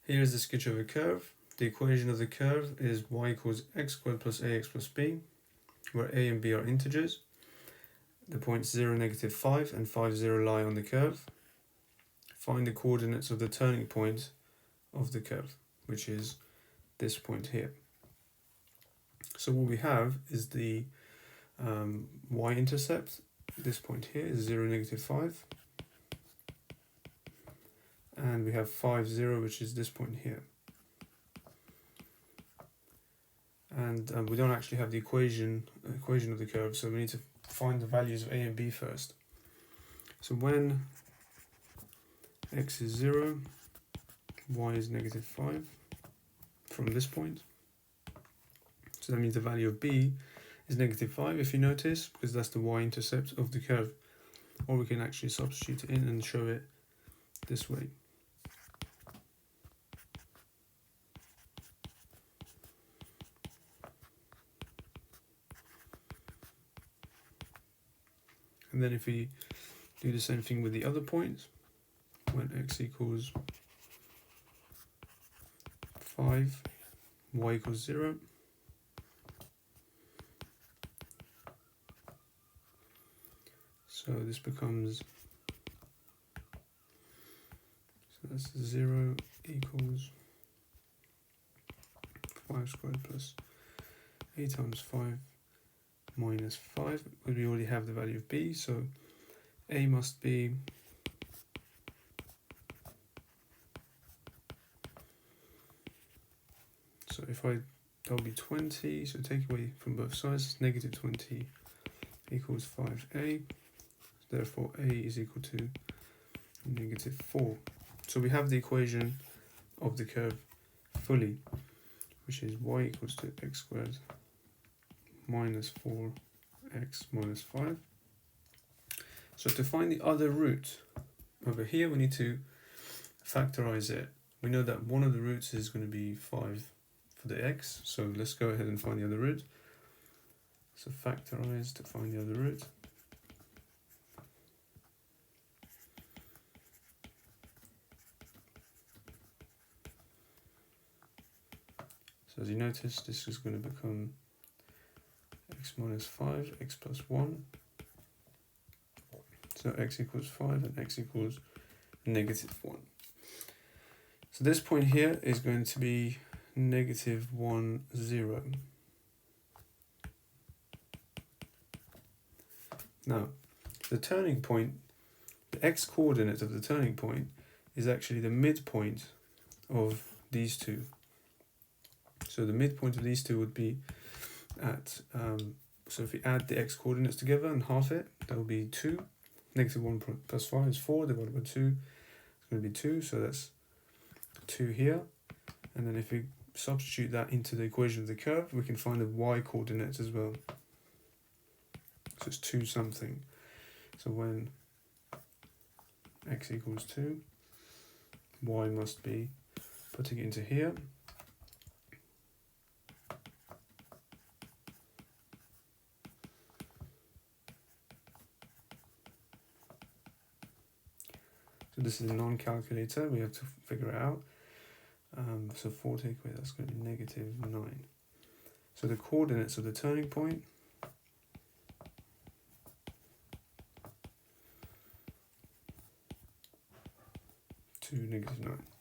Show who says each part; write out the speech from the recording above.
Speaker 1: Here is the sketch of a curve. The equation of the curve is y equals x squared plus ax plus b, where a and b are integers. The points 0, -5 and 5, 0 lie on the curve. Find the coordinates of the turning point of the curve, which is this point here. So what we have is the y-intercept. This point here is 0, -5. And we have 5, 0, which is this point here. And we don't actually have the equation of the curve, so we need to find the values of a and b first. So when x is 0, y is -5 from this point. So that means the value of b is -5, if you notice, because that's the y-intercept of the curve. Or we can actually substitute it in and show it this way. And then if we do the same thing with the other points, when x equals 5, y equals 0. So this becomes, so that's 0 equals 5 squared plus a times 5 minus 5, but we already have the value of b, so a must be so if that'll be 20, so take away from both sides, -20 equals 5a, therefore a is equal to -4. So we have the equation of the curve fully, which is y equals to x squared minus 4x minus 5. So to find the other root, over here we need to factorize it. We know that one of the roots is going to be 5 for the x, so let's go ahead and find the other root. So factorize to find the other root. So as you notice, this is going to become x minus 5, x plus 1. So x equals 5 and x equals -1. So this point here is going to be -1, 0. Now, the turning point, the x-coordinate of the turning point is actually the midpoint of these two. So the midpoint of these two would be at, so if we add the x-coordinates together and half it, that would be 2. -1 plus 5 is 4, divided by 2, it's going to be 2, so that's 2 here. And then if we substitute that into the equation of the curve, we can find the y-coordinates as well. So it's 2 something. So when x equals 2, y must be, putting it into here, so this is a non-calculator, we have to figure it out. So 4 take away, that's going to be -9. So the coordinates of the turning point to -9.